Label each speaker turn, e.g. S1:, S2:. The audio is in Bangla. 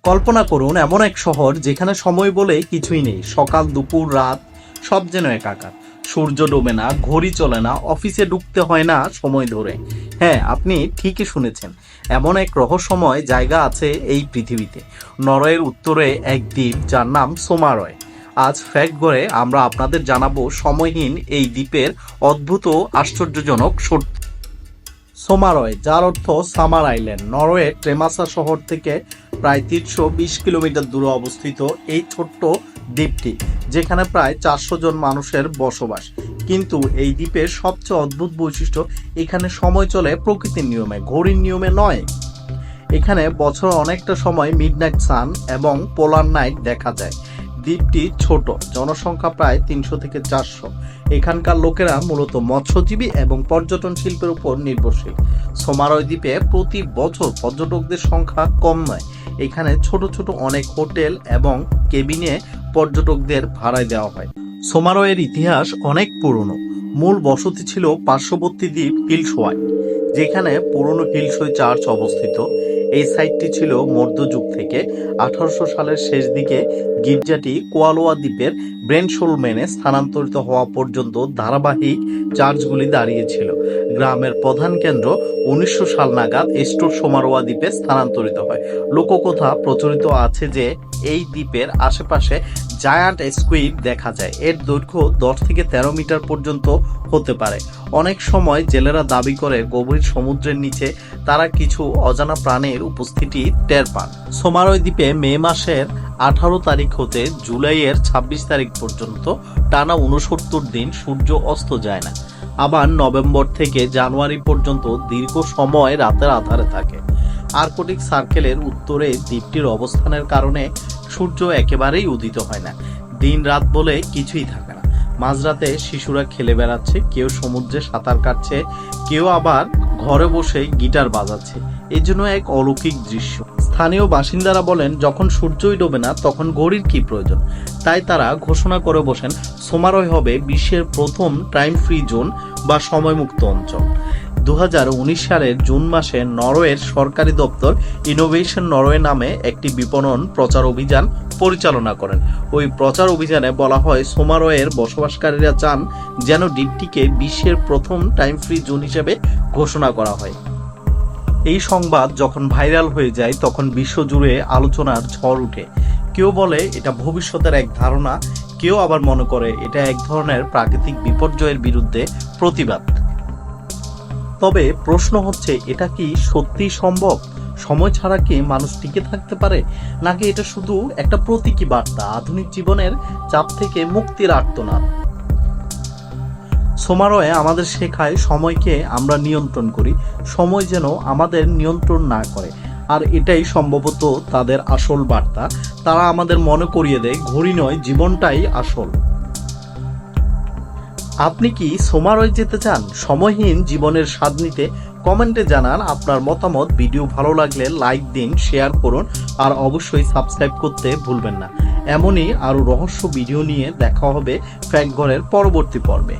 S1: কল্পনা করুন এমন এক শহর যেখানে সময় বলে কিছুই নেই। সকাল দুপুর রাত সব যেন একাকার। সূর্য ডোবে না, ঘড়ি চলে না, অফিসে ঢুকতে হয় না সময় ধরে। হ্যাঁ, আপনি ঠিকই শুনেছেন, এমন এক রহস্যময় জায়গা আছে এই পৃথিবীতে। নরওয়ের উত্তরে এক দ্বীপ যার নাম সোমারয়। আজ ফ্যাক্ট করে আমরা আপনাদের জানাবো সময়হীন এই দ্বীপের অদ্ভুত ও আশ্চর্যজনক সত্য। সোমারয়, যার অর্থ সামার আইল্যান্ড, নরওয়ে ট্রেমাসা শহর থেকে প্রায় 320 কিলোমিটার দূরে অবস্থিত এই ছোট্ট দ্বীপটি, যেখানে প্রায় 400 জন মানুষের বসবাস। কিন্তু এই দ্বীপের সবচেয়ে অদ্ভুত বৈশিষ্ট্য, এখানে সময় চলে প্রকৃতির নিয়মে, ঘড়ির নিয়মে নয়। এখানে বছর অনেকটা সময় মিডনাইট সান এবং পোলার নাইট দেখা যায়। দ্বীপটি ছোট, জনসংখ্যা প্রায় 300 থেকে 400। এখানকার লোকেরা মূলত মৎস্যজীবী এবং পর্যটন শিল্পের উপর নির্ভরশীল। সোমারয় দ্বীপে প্রতি বছর পর্যটকদের সংখ্যা কম নয়। এখানে ছোট ছোট অনেক হোটেল এবং কেবিনে পর্যটকদের ভাড়ায় দেওয়া হয়। সোমারয়ের ইতিহাস অনেক পুরনো। মূল বসতি ছিল পার্শ্ববর্তী দ্বীপ হিলসওয়াই, যেখানে পুরনো হিলসই চার্চ অবস্থিত। এই সাইটটি ছিল মধ্যযুগ থেকে। 1800 সালের শেষ দিকে গির্জাটি কোয়ালোয়া দ্বীপের ব্রেনশোলমেনে স্থানান্তরিত হওয়া পর্যন্ত ধারাবাহিক চার্চগুলি দাঁড়িয়েছিল। গ্রামের প্রধান কেন্দ্র 1900 সাল নাগাদ এস্টোর সোমারোয়া দ্বীপে স্থানান্তরিত হয়। লোককথা প্রচলিত আছে যে এই দ্বীপের আশেপাশে জায়ান্ট স্কুইড দেখা যায়। এর দৈর্ঘ্য 10 থেকে 13 মিটার পর্যন্ত হতে পারে। অনেক সময় জেলেরা দাবি করে গভীর সমুদ্রের নিচে তারা কিছু অজানা প্রাণীর উপস্থিতি টের পান। সোমারয় দ্বীপে মে মাসের 18 তারিখ হতে জুলাইয়ের 26 তারিখ পর্যন্ত টানা 69 দিন সূর্য অস্ত যায় না। আবার নভেম্বর থেকে জানুয়ারি পর্যন্ত দীর্ঘ সময় রাতের আধারে থাকে। আর্কটিক সার্কেলের উত্তরে দ্বীপটির অবস্থানের কারণে সূর্য একেবারেই উদিত হয় না। দিন রাত বলে কিছুই থাকে না। মাঝরাতে শিশুরা খেলে বেড়াচ্ছে, কেউ সমুদ্রে সাঁতার কাটছে, কেউ আবার ঘরে বসে গিটার বাজাচ্ছে। এই জন্য এক অলৌকিক দৃশ্য। স্থানীয় বাসিন্দারা বলেন, যখন সূর্যই ডোবে না তখন ঘড়ির কি প্রয়োজন। তাই তারা ঘোষণা করে বসেন, সোমারয় হবে বিশ্বের প্রথম টাইম ফ্রি জোন বা সময়মুক্ত অঞ্চল। 2019 সালের জুন মাসে নরওয়ের সরকারি দপ্তর ইনোভেশন নরওয়ে নামে একটি বিপণন প্রচার অভিযান পরিচালনা করেন। ওই প্রচার অভিযানে বলা হয়, সোমারয়ের বসবাসকারীরা চান যেন দ্বীপটিকে বিশ্বের প্রথম টাইম ফ্রি জোন হিসেবে ঘোষণা করা হয়। এই সংবাদ যখন ভাইরাল হয়ে যায় তখন বিশ্বজুড়ে আলোচনার ঝড় উঠে। কেউ বলে এটা ভবিষ্যতের এক ধারণা, কেউ আবার মনে করে এটা এক ধরনের প্রাকৃতিক বিপর্যয়ের বিরুদ্ধে প্রতিবাদ। তবে প্রশ্ন হচ্ছে, এটা কি সত্যি সম্ভব? সময় ছাড়া কি মানুষ টিকে থাকতে পারে, নাকি এটা শুধু একটা প্রতীকী বার্তা, আধুনিক জীবনের চাপ থেকে মুক্তির আর্তনাদ? সোমারয় আমাদের শেখায় সময়কে আমরা নিয়ন্ত্রণ করি, সময় যেন আমাদের নিয়ন্ত্রণ না করে। আর এটাই সম্ভবত তাদের আসল বার্তা। তারা আমাদের মনে করিয়ে দেয়, ঘড়ি নয়, জীবনটাই আসল। আপনি কি সোমারয় যেতে চান সময়হীন জীবনের স্বাদ নিতে? কমেন্টে জানান আপনার মতামত। ভিডিও ভালো লাগলে লাইক দিন, শেয়ার করুন আর অবশ্যই সাবস্ক্রাইব করতে ভুলবেন না। এমনই আরও রহস্য ভিডিও নিয়ে দেখা হবে ফ্যাক্ট ঘরের পরবর্তী পর্বে।